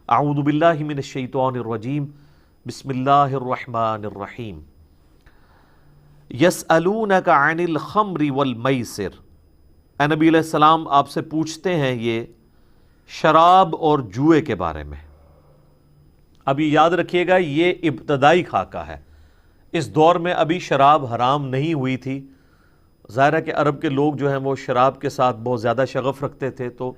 اعوذ باللہ من الشیطان الرجیم بسم اللہ الرحمن الرحیم یسألونک عن الخمر والمیسر، اے نبی علیہ السلام آپ سے پوچھتے ہیں یہ شراب اور جوئے کے بارے میں۔ اب یہ یاد رکھیے گا یہ ابتدائی خاکہ ہے، اس دور میں ابھی شراب حرام نہیں ہوئی تھی۔ ظاہر ہے کہ عرب کے لوگ جو ہیں وہ شراب کے ساتھ بہت زیادہ شغف رکھتے تھے، تو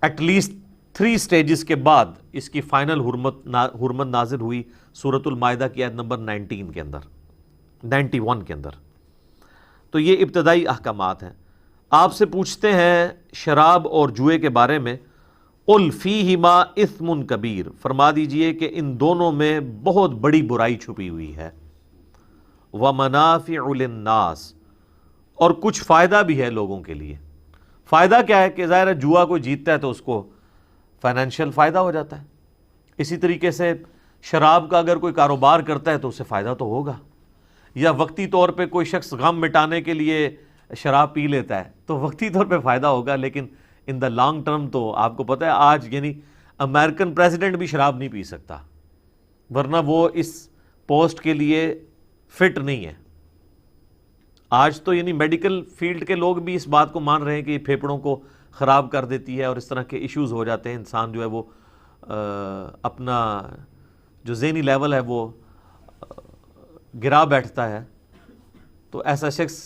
ایٹ لیسٹ 3 سٹیجز کے بعد اس کی فائنل حرمت نازل ہوئی سورۃ المائدہ کی آیت نمبر 91 کے اندر۔ تو یہ ابتدائی احکامات ہیں۔ آپ سے پوچھتے ہیں شراب اور جوئے کے بارے میں، قل فیہما اثم کبیر، فرما دیجئے کہ ان دونوں میں بہت بڑی برائی چھپی ہوئی ہے، ومنافع للناس، اور کچھ فائدہ بھی ہے لوگوں کے لیے۔ فائدہ کیا ہے کہ ظاہر ہے جوا کوئی جیتتا ہے تو اس کو فائنینشیل فائدہ ہو جاتا ہے، اسی طریقے سے شراب کا اگر کوئی کاروبار کرتا ہے تو اسے فائدہ تو ہوگا، یا وقتی طور پہ کوئی شخص غم مٹانے کے لیے شراب پی لیتا ہے تو وقتی طور پہ فائدہ ہوگا، لیکن ان دا لانگ ٹرم تو آپ کو پتہ ہے آج یعنی امریکن پریزیڈنٹ بھی شراب نہیں پی سکتا، ورنہ وہ اس پوسٹ کے لیے فٹ نہیں ہے۔ آج تو یعنی میڈیکل فیلڈ کے لوگ بھی اس بات کو مان رہے ہیں کہ یہ پھیپھڑوں کو خراب کر دیتی ہے اور اس طرح کے ایشوز ہو جاتے ہیں، انسان جو ہے وہ اپنا جو ذہنی لیول ہے وہ گرا بیٹھتا ہے، تو ایسا شخص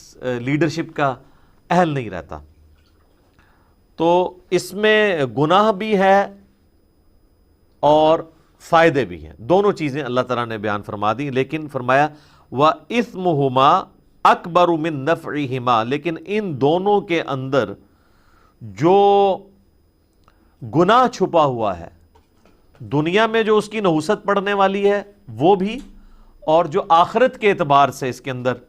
لیڈرشپ کا اہل نہیں رہتا۔ تو اس میں گناہ بھی ہے اور فائدے بھی ہیں، دونوں چیزیں اللہ تعالیٰ نے بیان فرما دی، لیکن فرمایا وَإِثْمُهُمَا أَكْبَرُ مِن نَفْعِهِمَا، لیکن ان دونوں کے اندر جو گناہ چھپا ہوا ہے، دنیا میں جو اس کی نحوست پڑنے والی ہے وہ بھی، اور جو آخرت کے اعتبار سے اس کے اندر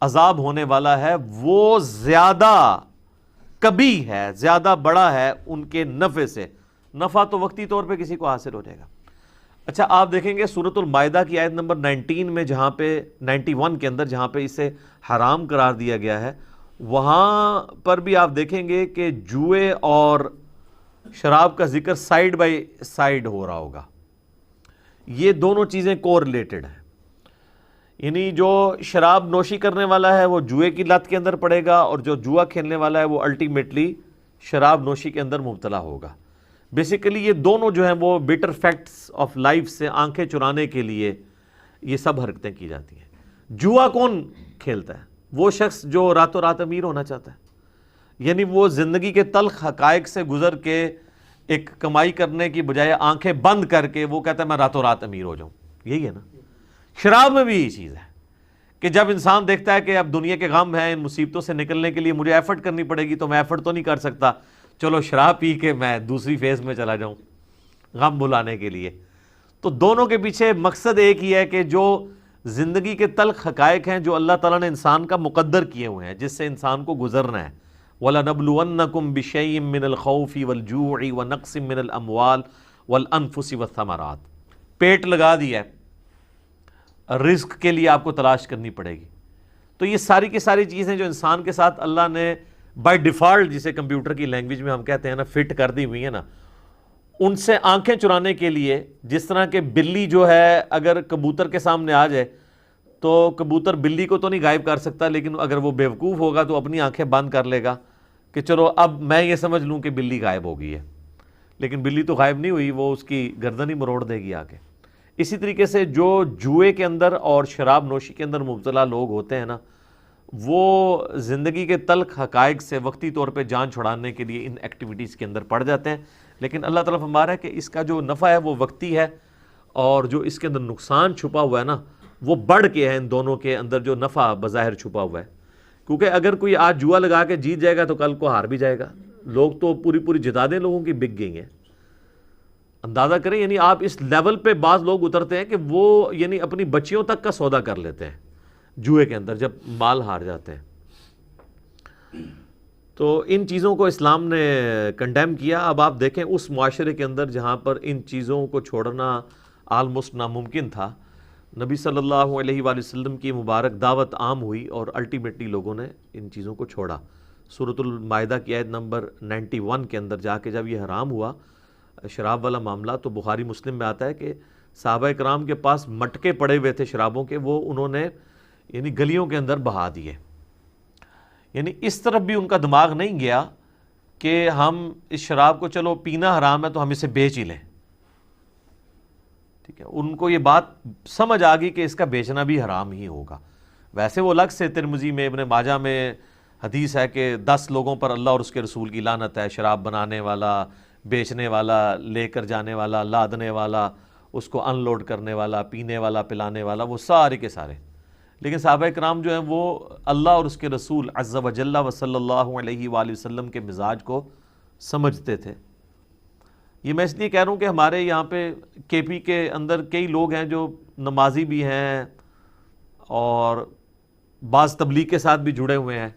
عذاب ہونے والا ہے وہ زیادہ کبھی ہے، زیادہ بڑا ہے ان کے نفع سے۔ نفع تو وقتی طور پہ کسی کو حاصل ہو جائے گا۔ اچھا آپ دیکھیں گے سورۃ المائدہ کی آیت نمبر 19 میں، جہاں پہ 91 کے اندر جہاں پہ اسے حرام قرار دیا گیا ہے، وہاں پر بھی آپ دیکھیں گے کہ جوئے اور شراب کا ذکر سائیڈ بائی سائیڈ ہو رہا ہوگا۔ یہ دونوں چیزیں کو ریلیٹڈ ہیں، یعنی جو شراب نوشی کرنے والا ہے وہ جوئے کی لت کے اندر پڑے گا، اور جو جوا کھیلنے والا ہے وہ الٹیمیٹلی شراب نوشی کے اندر مبتلا ہوگا۔ بیسیکلی یہ دونوں جو ہیں وہ بیٹر فیکٹس آف لائف سے آنکھیں چرانے کے لیے یہ سب حرکتیں کی جاتی ہیں۔ جوا کون کھیلتا ہے؟ وہ شخص جو راتوں رات امیر ہونا چاہتا ہے، یعنی وہ زندگی کے تلخ حقائق سے گزر کے ایک کمائی کرنے کی بجائے آنکھیں بند کر کے وہ کہتا ہے میں راتوں رات امیر ہو جاؤں۔ یہی ہے نا، شراب میں بھی یہی چیز ہے کہ جب انسان دیکھتا ہے کہ اب دنیا کے غم ہیں، ان مصیبتوں سے نکلنے کے لیے مجھے ایفرٹ کرنی پڑے گی، تو میں ایفرٹ تو نہیں کر سکتا، چلو شراب پی کے میں دوسری فیز میں چلا جاؤں غم بھلانے کے لیے۔ تو دونوں کے پیچھے مقصد ایک ہی ہے کہ جو زندگی کے تلخ حقائق ہیں جو اللہ تعالیٰ نے انسان کا مقدر کیے ہوئے ہیں، جس سے انسان کو گزرنا ہے، وَلَنَبْلُوَنَّكُمْ بِشَيْءٍ مِّنَ الْخَوْفِ وَالْجُوعِ وَنَقْصٍ مِّنَ الْأَمْوَالِ وَالْأَنفُسِ وَالثَّمَرَاتِ، پیٹ لگا دیا ہے، رزق کے لیے آپ کو تلاش کرنی پڑے گی۔ تو یہ ساری کی ساری چیزیں جو انسان کے ساتھ اللہ نے بائی ڈیفالٹ، جسے کمپیوٹر کی لینگویج میں ہم کہتے ہیں نا، فٹ کر دی ہوئی ہیں نا، ان سے آنکھیں چرانے کے لیے، جس طرح کہ بلی جو ہے اگر کبوتر کے سامنے آ جائے تو کبوتر بلی کو تو نہیں غائب کر سکتا، لیکن اگر وہ بیوقوف ہوگا تو اپنی آنکھیں بند کر لے گا کہ چلو اب میں یہ سمجھ لوں کہ بلی غائب ہو گئی ہے، لیکن بلی تو غائب نہیں ہوئی، وہ اس کی گردن ہی مروڑ دے گی آگے۔ اسی طریقے سے جو جوئے کے اندر اور شراب نوشی کے اندر مبتلا لوگ ہوتے ہیں نا، وہ زندگی کے تلخ حقائق سے وقتی طور پہ جان چھڑانے کے لیے ان ایکٹیویٹیز کے اندر پڑ جاتے ہیں، لیکن اللہ تعالیٰ فرما رہا ہے کہ اس کا جو نفع ہے وہ وقتی ہے، اور جو اس کے اندر نقصان چھپا ہوا ہے نا وہ بڑھ کے ہے ان دونوں کے اندر جو نفع بظاہر چھپا ہوا ہے۔ کیونکہ اگر کوئی آج جوا لگا کے جیت جائے گا تو کل کو ہار بھی جائے گا۔ لوگ تو پوری جدادیں لوگوں کی بک گئی ہیں، اندازہ کریں، یعنی آپ اس لیول پہ بعض لوگ اترتے ہیں کہ وہ یعنی اپنی بچیوں تک کا سودا کر لیتے ہیں جوئے کے اندر جب مال ہار جاتے ہیں۔ تو ان چیزوں کو اسلام نے کنڈیم کیا۔ اب آپ دیکھیں اس معاشرے کے اندر جہاں پر ان چیزوں کو چھوڑنا آلموسٹ ناممکن تھا، نبی صلی اللہ علیہ وآلہ وسلم کی مبارک دعوت عام ہوئی اور الٹیمیٹلی لوگوں نے ان چیزوں کو چھوڑا۔ سورۃ المائدہ کی آیت نمبر 91 کے اندر جا کے جب یہ حرام ہوا، شراب والا معاملہ، تو بخاری مسلم میں آتا ہے کہ صحابہ کرام کے پاس مٹکے پڑے ہوئے تھے شرابوں کے، وہ انہوں نے یعنی گلیوں کے اندر بہا دیے. یعنی اس طرف بھی ان کا دماغ نہیں گیا کہ ہم اس شراب کو چلو پینا حرام ہے تو ہم اسے بیچ ہی لیں. ٹھیک ہے، ان کو یہ بات سمجھ آ گئی کہ اس کا بیچنا بھی حرام ہی ہوگا. ویسے وہ الگ سے ترمذی میں ابن ماجہ میں حدیث ہے کہ 10 لوگوں پر اللہ اور اس کے رسول کی لعنت ہے، شراب بنانے والا، بیچنے والا، لے کر جانے والا، لادنے والا، اس کو ان لوڈ کرنے والا، پینے والا، پلانے والا، وہ سارے کے سارے. لیکن صحابہ کرام جو ہیں وہ اللہ اور اس کے رسول عز و جل و صلی اللہ علیہ وآلہ وسلم کے مزاج کو سمجھتے تھے. یہ میں اس لیے کہہ رہا ہوں کہ ہمارے یہاں پہ کے پی کے اندر کئی لوگ ہیں جو نمازی بھی ہیں اور بعض تبلیغ کے ساتھ بھی جڑے ہوئے ہیں،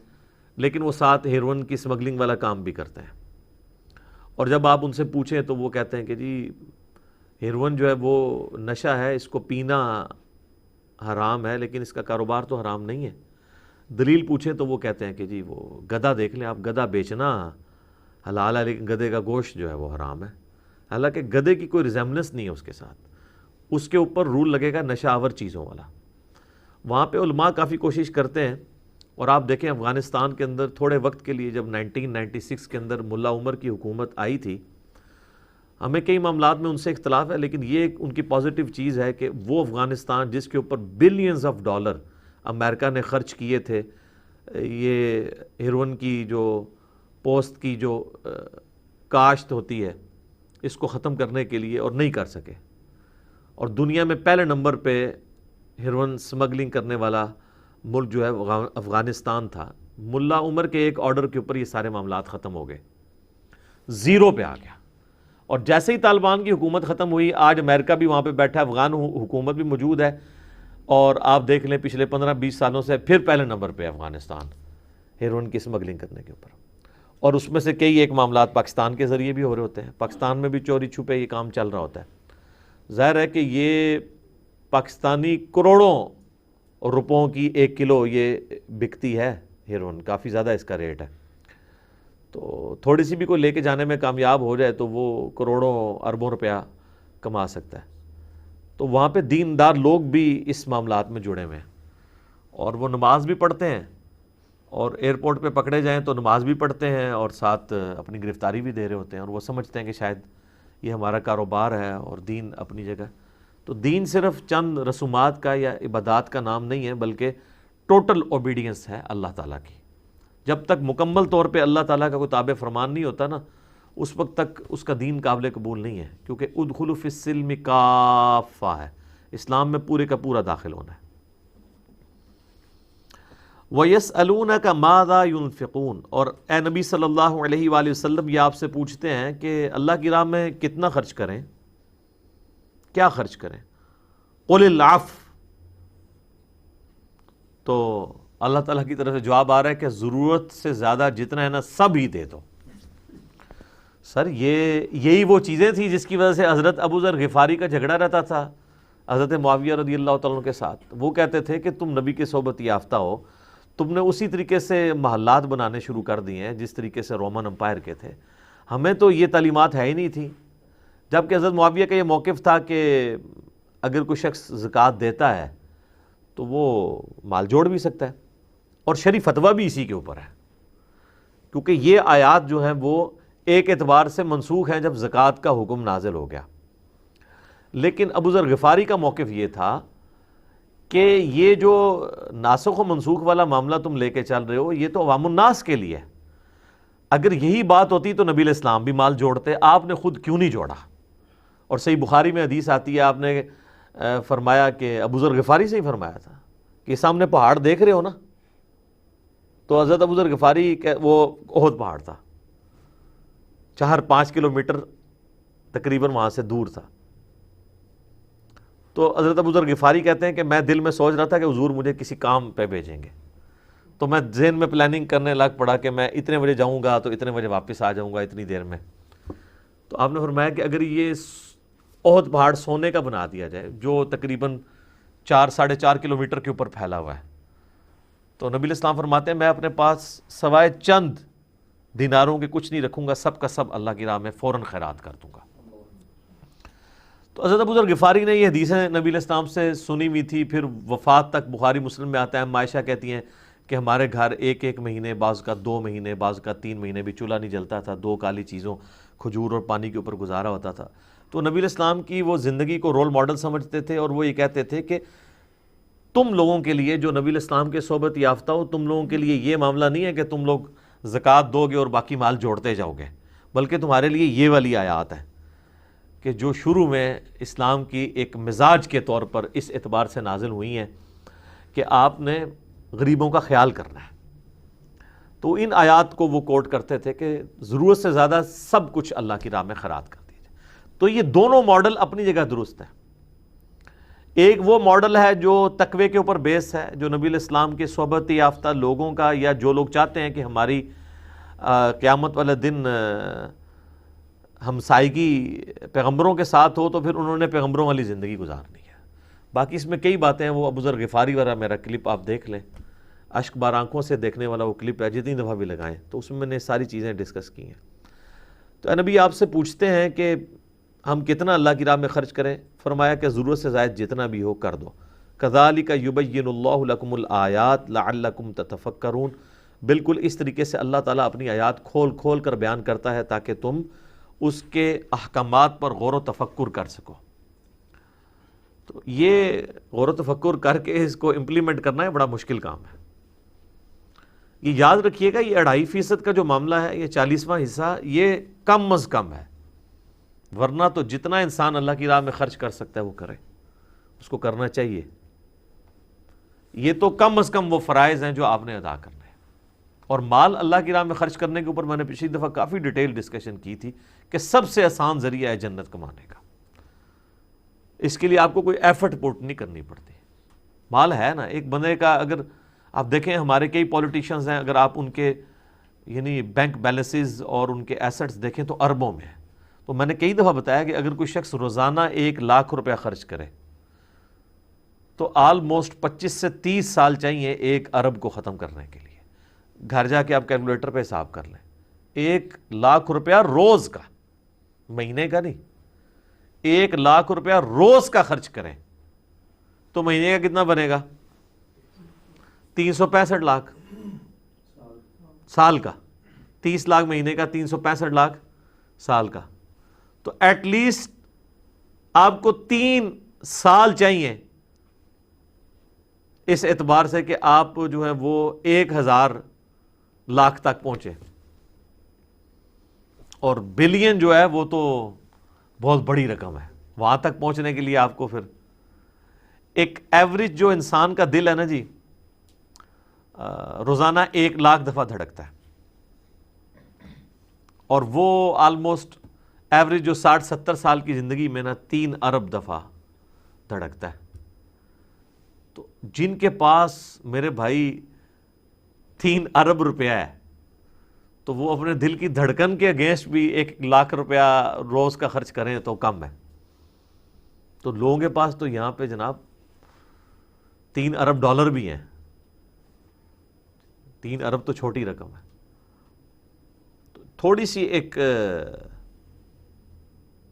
لیکن وہ ساتھ ہیروئن کی سمگلنگ والا کام بھی کرتے ہیں. اور جب آپ ان سے پوچھیں تو وہ کہتے ہیں کہ جی ہیروئن جو ہے وہ نشہ ہے، اس کو پینا حرام ہے لیکن اس کا کاروبار تو حرام نہیں ہے. دلیل پوچھیں تو وہ کہتے ہیں کہ جی وہ گدھا دیکھ لیں آپ، گدھا بیچنا حلال ہے لیکن گدھے کا گوشت جو ہے وہ حرام ہے. حالانکہ گدھے کی کوئی ریزیمبلنس نہیں ہے اس کے ساتھ، اس کے اوپر رول لگے گا نشہ آور چیزوں والا. وہاں پہ علماء کافی کوشش کرتے ہیں. اور آپ دیکھیں افغانستان کے اندر تھوڑے وقت کے لیے جب 1996 کے اندر ملا عمر کی حکومت آئی تھی، ہمیں کئی معاملات میں ان سے اختلاف ہے، لیکن یہ ان کی پازیٹیو چیز ہے کہ وہ افغانستان جس کے اوپر بلینز آف ڈالر امریکہ نے خرچ کیے تھے یہ ہیروئن کی جو پوسٹ کی جو کاشت ہوتی ہے اس کو ختم کرنے کے لیے، اور نہیں کر سکے. اور دنیا میں پہلے نمبر پہ ہیروئن سمگلنگ کرنے والا ملک جو ہے افغانستان تھا. ملا عمر کے ایک آرڈر کے اوپر یہ سارے معاملات ختم ہو گئے، زیرو پہ آ گیا. اور جیسے ہی طالبان کی حکومت ختم ہوئی، آج امریکہ بھی وہاں پہ بیٹھا ہے، افغان حکومت بھی موجود ہے، اور آپ دیکھ لیں پچھلے 15-20 سالوں سے پھر پہلے نمبر پہ افغانستان ہیروئن کی سمگلنگ کرنے کے اوپر. اور اس میں سے کئی ایک معاملات پاکستان کے ذریعے بھی ہو رہے ہوتے ہیں، پاکستان میں بھی چوری چھپے یہ کام چل رہا ہوتا ہے. ظاہر ہے کہ یہ پاکستانی کروڑوں روپوں کی 1 کلو یہ بکتی ہے ہیروئن، کافی زیادہ اس کا ریٹ ہے. تو تھوڑی سی بھی کوئی لے کے جانے میں کامیاب ہو جائے تو وہ کروڑوں اربوں روپیہ کما سکتا ہے. تو وہاں پہ دیندار لوگ بھی اس معاملات میں جڑے ہوئے ہیں، اور وہ نماز بھی پڑھتے ہیں، اور ایئرپورٹ پہ پکڑے جائیں تو نماز بھی پڑھتے ہیں اور ساتھ اپنی گرفتاری بھی دے رہے ہوتے ہیں. اور وہ سمجھتے ہیں کہ شاید یہ ہمارا کاروبار ہے اور دین اپنی جگہ. تو دین صرف چند رسومات کا یا عبادات کا نام نہیں ہے، بلکہ ٹوٹل اوبیڈینس ہے اللہ تعالیٰ کی. جب تک مکمل طور پہ اللہ تعالیٰ کا کوئی تابع فرمان نہیں ہوتا نا، اس وقت تک اس کا دین قابل قبول نہیں ہے. کیونکہ ادخلوا فی السلم کافہ ہے، اسلام میں پورے کا پورا داخل ہونا ہے. وَيَسْأَلُونَكَ مَاذَا يُنْفِقُونَ، اور اے نبی صلی اللہ علیہ وآلہ وسلم یہ آپ سے پوچھتے ہیں کہ اللہ کی راہ میں کتنا خرچ کریں، کیا خرچ کریں. قُلِ الْعَفْوَ، تو اللہ تعالیٰ کی طرف سے جواب آ رہا ہے کہ ضرورت سے زیادہ جتنا ہے نا سب ہی دے دو. سر یہی وہ چیزیں تھیں جس کی وجہ سے حضرت ابو ذر غفاری کا جھگڑا رہتا تھا حضرت معاویہ رضی اللہ تعالیٰ عنہ کے ساتھ. وہ کہتے تھے کہ تم نبی کی صحبت یافتہ ہو، تم نے اسی طریقے سے محلات بنانے شروع کر دیے ہیں جس طریقے سے رومن امپائر کے تھے، ہمیں تو یہ تعلیمات ہے ہی نہیں تھی. جبکہ حضرت معاویہ کا یہ موقف تھا کہ اگر کوئی شخص زکوٰۃ دیتا ہے تو وہ مال جوڑ بھی سکتا ہے، اور شرعی فتویٰ بھی اسی کے اوپر ہے. کیونکہ یہ آیات جو ہیں وہ ایک اعتبار سے منسوخ ہیں جب زکوٰۃ کا حکم نازل ہو گیا. لیکن ابو ذر غفاری کا موقف یہ تھا کہ یہ جو ناسخ و منسوخ والا معاملہ تم لے کے چل رہے ہو یہ تو عوام الناس کے لیے ہے. اگر یہی بات ہوتی تو نبی علیہ السلام بھی مال جوڑتے، آپ نے خود کیوں نہیں جوڑا؟ اور صحیح بخاری میں حدیث آتی ہے، آپ نے فرمایا کہ ابو ذر غفاری سے ہی فرمایا تھا کہ سامنے پہاڑ دیکھ رہے ہو نا، تو حضرت ابو ذر غفاری وہ احد پہاڑ تھا، 4-5 کلومیٹر تقریباً وہاں سے دور تھا. تو حضرت ابو ذر غفاری کہتے ہیں کہ میں دل میں سوچ رہا تھا کہ حضور مجھے کسی کام پہ بھیجیں گے، تو میں ذہن میں پلاننگ کرنے لگ پڑا کہ میں اتنے بجے جاؤں گا تو اتنے بجے واپس آ جاؤں گا اتنی دیر میں. تو آپ نے فرمایا کہ اگر یہ احد پہاڑ سونے کا بنا دیا جائے جو تقریباً 4-4.5 کلومیٹر کے اوپر پھیلا ہوا ہے، تو نبی علیہ السلام فرماتے ہیں میں اپنے پاس سوائے چند دیناروں کے کچھ نہیں رکھوں گا، سب کا سب اللہ کی راہ میں فوراً خیرات کر دوں گا. تو حضرت ابو ذر غفاری نے یہ حدیثیں نبی علیہ السلام سے سنی ہوئی تھی، پھر وفات تک بخاری مسلم میں آتا ہے، عائشہ کہتی ہیں کہ ہمارے گھر ایک مہینے، بعض کا 2 مہینے، بعض کا 3 مہینے بھی چولہا نہیں جلتا تھا، 2 کالی چیزوں کھجور اور پانی کے اوپر گزارا ہوتا تھا۔ تو نبی علیہ السلام کی وہ زندگی کو رول ماڈل سمجھتے تھے، اور وہ یہ کہتے تھے کہ تم لوگوں کے لیے جو نبی علیہ السلام کے صحبت یافتہ ہو، تم لوگوں کے لیے یہ معاملہ نہیں ہے کہ تم لوگ زکوٰۃ دو گے اور باقی مال جوڑتے جاؤ گے، بلکہ تمہارے لیے یہ والی آیات ہیں کہ جو شروع میں اسلام کی ایک مزاج کے طور پر اس اعتبار سے نازل ہوئی ہیں کہ آپ نے غریبوں کا خیال کرنا ہے۔ تو ان آیات کو وہ کوٹ کرتے تھے کہ ضرورت سے زیادہ سب کچھ اللہ کی راہ میں خیرات کر دیجیے۔ تو یہ دونوں ماڈل اپنی جگہ درست ہیں۔ ایک وہ ماڈل ہے جو تقوی کے اوپر بیس ہے، جو نبی علیہ السلام کے صحبت یافتہ لوگوں کا، یا جو لوگ چاہتے ہیں کہ ہماری قیامت والے دن ہمسائیگی پیغمبروں کے ساتھ ہو، تو پھر انہوں نے پیغمبروں والی زندگی گزارنی ہے۔ باقی اس میں کئی باتیں ہیں، وہ ابو ذر غفاری والا میرا کلپ آپ دیکھ لیں، اشک بار آنکھوں سے دیکھنے والا وہ کلپ ہے، جتنی دفعہ بھی لگائیں، تو اس میں نے ساری چیزیں ڈسکس کی ہیں۔ تو اے نبی آپ سے پوچھتے ہیں کہ ہم کتنا اللہ کی راہ میں خرچ کریں؟ فرمایا کہ ضرورت سے زائد جتنا بھی ہو کر دو۔ کذالک یبین اللہ لکم الآیات لعلکم تتفکرون، بالکل اس طریقے سے اللہ تعالیٰ اپنی آیات کھول کھول کر بیان کرتا ہے تاکہ تم اس کے احکامات پر غور و تفکر کر سکو۔ تو یہ غور و تفکر کر کے اس کو امپلیمنٹ کرنا ہے بڑا مشکل کام ہے۔ یہ یاد رکھیے گا، یہ 2.5% کا جو معاملہ ہے، یہ 40واں حصہ، یہ کم از کم ہے، ورنہ تو جتنا انسان اللہ کی راہ میں خرچ کر سکتا ہے وہ کرے، اس کو کرنا چاہیے۔ یہ تو کم از کم وہ فرائض ہیں جو آپ نے ادا کرنے ہیں۔ اور مال اللہ کی راہ میں خرچ کرنے کے اوپر میں نے پچھلی دفعہ کافی ڈیٹیل ڈسکشن کی تھی کہ سب سے آسان ذریعہ ہے جنت کمانے کا۔ اس کے لیے آپ کو کوئی ایفرٹ پٹ نہیں کرنی پڑتی، مال ہے نا ایک بندے کا۔ اگر آپ دیکھیں ہمارے کئی پولیٹیشنز ہیں، اگر آپ ان کے یعنی بینک بیلنسز اور ان کے ایسٹس دیکھیں تو اربوں میں ہے۔ تو میں نے کئی دفعہ بتایا کہ اگر کوئی شخص روزانہ 1 لاکھ روپیہ خرچ کرے تو آلموسٹ 25 سے 30 سال چاہیے 1 ارب کو ختم کرنے کے لیے۔ گھر جا کے آپ کیلکولیٹر پہ حساب کر لیں، 1 لاکھ روپیہ روز کا، مہینے کا نہیں، 1 لاکھ روپیہ روز کا خرچ کریں تو مہینے کا کتنا بنے گا؟ 365 لاکھ سال کا، 30 لاکھ مہینے کا، 365 لاکھ سال کا۔ تو ایٹ لیسٹ آپ کو 3 سال چاہیے اس اعتبار سے کہ آپ جو ہے وہ 1000 لاکھ تک پہنچے، اور بلین جو ہے وہ تو بہت بڑی رقم ہے۔ وہاں تک پہنچنے کے لیے آپ کو پھر ایک ایوریج جو انسان کا دل ہے نا جی، روزانہ 1 لاکھ دفعہ دھڑکتا ہے، اور وہ آلموسٹ ایوریج جو 60-70 سال کی زندگی میں نا 3 ارب دفعہ دھڑکتا ہے۔ تو جن کے پاس میرے بھائی 3 ارب روپیہ ہے تو وہ اپنے دل کی دھڑکن کے اگینسٹ بھی 1 لاکھ روپیہ روز کا خرچ کریں تو کم ہے۔ تو لوگوں کے پاس تو یہاں پہ جناب 3 ارب ڈالر بھی ہیں، 3 ارب تو چھوٹی رقم ہے۔ تو تھوڑی سی ایک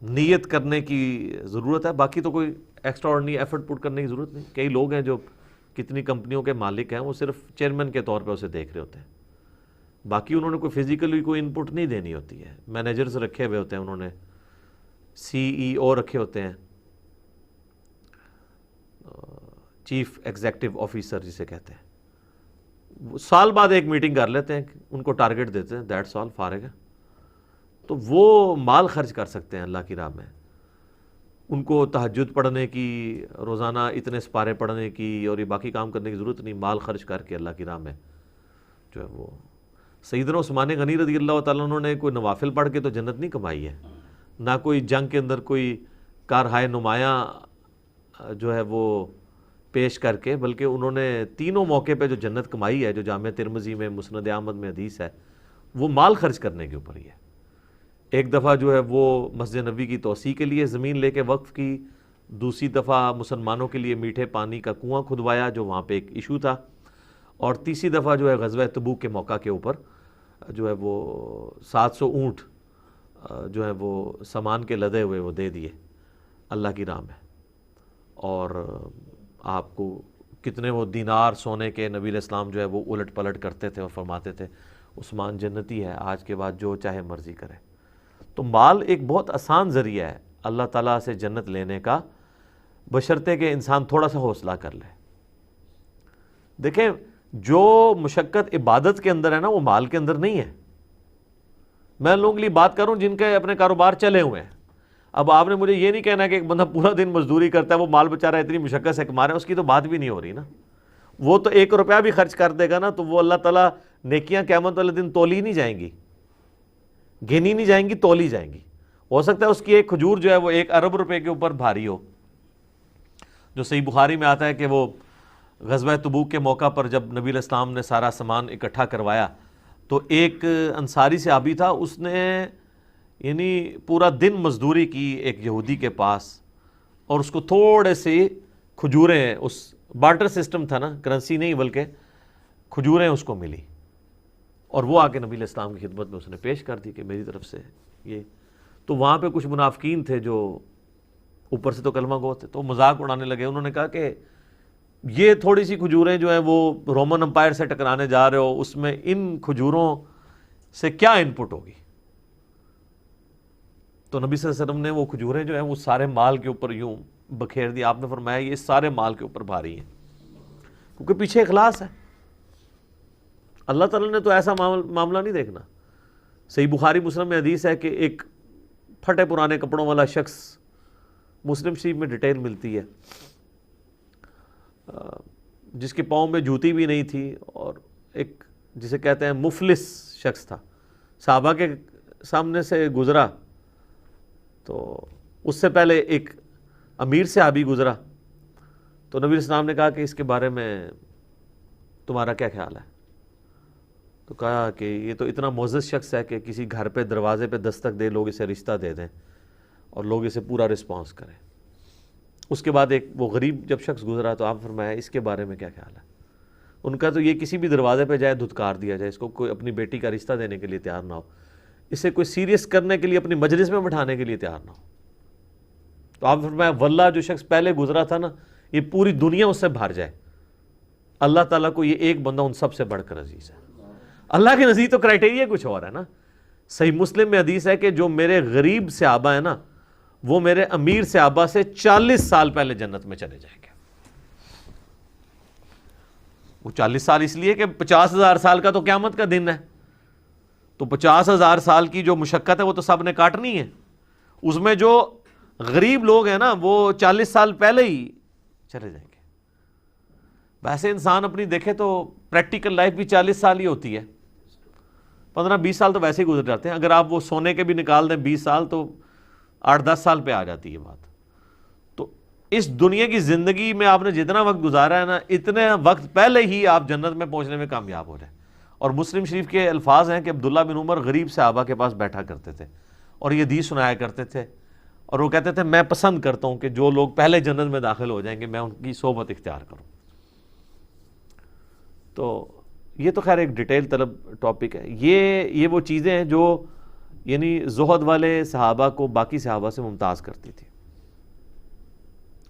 نیت کرنے کی ضرورت ہے، باقی تو کوئی ایکسٹرا آرڈنری ایفرٹ پٹ کرنے کی ضرورت نہیں۔ کئی لوگ ہیں جو کتنی کمپنیوں کے مالک ہیں، وہ صرف چیئرمین کے طور پہ اسے دیکھ رہے ہوتے ہیں، باقی انہوں نے کوئی فزیکلی کوئی ان پٹ نہیں دینی ہوتی ہے۔ مینیجرز رکھے ہوئے ہوتے ہیں، انہوں نے CEO رکھے ہوتے ہیں، چیف ایگزیکٹو آفیسر جسے کہتے ہیں، وہ سال بعد ایک میٹنگ کر لیتے ہیں، ان کو ٹارگٹ دیتے ہیں، دیٹس آل، فارغ ہے۔ تو وہ مال خرچ کر سکتے ہیں اللہ کی راہ میں، ان کو تہجد پڑھنے کی، روزانہ اتنے سپارے پڑھنے کی اور یہ باقی کام کرنے کی ضرورت نہیں، مال خرچ کر کے اللہ کی راہ میں جو ہے وہ۔ سیدنا عثمان غنی رضی اللہ تعالیٰ عنہ نے کوئی نوافل پڑھ کے تو جنت نہیں کمائی ہے، نہ کوئی جنگ کے اندر کوئی کارہائے نمایاں جو ہے وہ پیش کر کے، بلکہ انہوں نے تینوں موقع پہ جو جنت کمائی ہے، جو جامع ترمذی میں مسند احمد میں حدیث ہے، وہ مال خرچ کرنے کے اوپر ہی ہے۔ ایک دفعہ جو ہے وہ مسجد نبوی کی توسیع کے لیے زمین لے کے وقف کی، دوسری دفعہ مسلمانوں کے لیے میٹھے پانی کا کنواں کھدوایا جو وہاں پہ ایک ایشو تھا، اور تیسری دفعہ جو ہے غزوہ تبوک کے موقع کے اوپر جو ہے وہ 700 اونٹ جو ہے وہ سامان کے لدے ہوئے وہ دے دیے اللہ کی راہ میں. اور آپ کو کتنے وہ دینار سونے کے نبی علیہ السلام جو ہے وہ الٹ پلٹ کرتے تھے اور فرماتے تھے عثمان جنتی ہے، آج کے بعد جو چاہے مرضی کرے. تو مال ایک بہت آسان ذریعہ ہے اللہ تعالیٰ سے جنت لینے کا، بشرطے کہ انسان تھوڑا سا حوصلہ کر لے. دیکھیں جو مشقت عبادت کے اندر ہے نا وہ مال کے اندر نہیں ہے. میں لوگوں کے لیے بات کروں جن کے اپنے کاروبار چلے ہوئے ہیں. اب آپ نے مجھے یہ نہیں کہنا کہ ایک بندہ پورا دن مزدوری کرتا ہے وہ مال بچا رہا ہے اتنی مشقت سے کما رہا ہے، اس کی تو بات بھی نہیں ہو رہی نا. وہ تو 1 روپیہ بھی خرچ کر دے گا نا تو وہ اللہ تعالیٰ نیکیاں قیامت والے دن تولی نہیں جائیں گی، گنی نہیں جائیں گی، تولی جائیں گی. ہو سکتا ہے اس کی ایک کھجور جو ہے وہ 1 ارب روپے کے اوپر بھاری ہو. جو صحیح بخاری میں آتا ہے کہ وہ غزوہ تبوک کے موقع پر جب نبی علیہ السلام نے سارا سامان اکٹھا کروایا تو ایک انصاری صحابی تھا، اس نے یعنی پورا دن مزدوری کی ایک یہودی کے پاس، اور اس کو تھوڑے سے کھجوریں، اس بارٹر سسٹم تھا نا، کرنسی نہیں بلکہ کھجوریں اس کو ملی، اور وہ آ کے نبی علیہ السلام کی خدمت میں اس نے پیش کر دی کہ میری طرف سے یہ. تو وہاں پہ کچھ منافقین تھے جو اوپر سے تو کلمہ گو تھے، تو مذاق اڑانے لگے. انہوں نے کہا کہ یہ تھوڑی سی کھجوریں جو ہیں وہ رومن امپائر سے ٹکرانے جا رہے ہو، اس میں ان کھجوروں سے کیا ان پٹ ہوگی. تو نبی صلی اللہ علیہ وسلم نے وہ کھجوریں جو ہیں وہ سارے مال کے اوپر یوں بکھیر دی. آپ نے فرمایا یہ سارے مال کے اوپر بھاری ہیں، کیونکہ پیچھے اخلاص ہے. اللہ تعالیٰ نے تو ایسا معاملہ نہیں دیکھنا. صحیح بخاری مسلم میں حدیث ہے کہ ایک پھٹے پرانے کپڑوں والا شخص، مسلم شریف میں ڈیٹیل ملتی ہے، جس کے پاؤں میں جوتی بھی نہیں تھی، اور ایک جسے کہتے ہیں مفلس شخص تھا. صحابہ کے سامنے سے گزرا تو اس سے پہلے ایک امیر صحابی گزرا، تو نبی علیہ السلام نے کہا کہ اس کے بارے میں تمہارا کیا خیال ہے؟ تو کہا کہ یہ تو اتنا معزز شخص ہے کہ کسی گھر پہ دروازے پہ دستک دے لوگ اسے رشتہ دے دیں اور لوگ اسے پورا رسپانس کریں. اس کے بعد ایک وہ غریب جب شخص گزرا تو آپ فرمایا اس کے بارے میں کیا خیال ہے؟ ان کا تو یہ کسی بھی دروازے پہ جائے دھتکار دیا جائے، اس کو کوئی اپنی بیٹی کا رشتہ دینے کے لیے تیار نہ ہو، اسے کوئی سیریس کرنے کے لیے اپنی مجلس میں بٹھانے کے لیے تیار نہ ہو. تو آپ فرمایا واللہ جو شخص پہلے گزرا تھا نا یہ پوری دنیا اس سے بھر جائے، اللہ تعالیٰ کو یہ ایک بندہ ان سب سے بڑھ کر عزیز ہے. اللہ کے نزدیک تو کرائٹیریا کچھ اور ہے نا. صحیح مسلم میں حدیث ہے کہ جو میرے غریب صحابہ ہیں نا وہ میرے امیر صحابہ سے 40 سال پہلے جنت میں چلے جائیں گے. وہ 40 سال اس لیے کہ 50,000 سال کا تو قیامت کا دن ہے، تو 50,000 سال کی جو مشقت ہے وہ تو سب نے کاٹنی ہے. اس میں جو غریب لوگ ہیں نا وہ 40 سال پہلے ہی چلے جائیں گے. ویسے انسان اپنی دیکھے تو پریکٹیکل لائف بھی 40 سال ہی ہوتی ہے، 15-20 سال تو ویسے ہی گزر جاتے ہیں. اگر آپ وہ سونے کے بھی نکال دیں 20 سال تو 8-10 سال پہ آ جاتی ہے بات. تو اس دنیا کی زندگی میں آپ نے جتنا وقت گزارا ہے نا اتنے وقت پہلے ہی آپ جنت میں پہنچنے میں کامیاب ہو جائیں. اور مسلم شریف کے الفاظ ہیں کہ عبداللہ بن عمر غریب صحابہ کے پاس بیٹھا کرتے تھے اور یہ حدیث سنایا کرتے تھے، اور وہ کہتے تھے میں پسند کرتا ہوں کہ جو لوگ پہلے جنت میں داخل ہو جائیں گے میں ان کی صحبت اختیار کروں. تو یہ تو خیر ایک ڈیٹیل طلب ٹاپک ہے. یہ وہ چیزیں ہیں جو یعنی زہد والے صحابہ کو باقی صحابہ سے ممتاز کرتی تھی،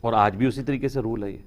اور آج بھی اسی طریقے سے رول ہے یہ.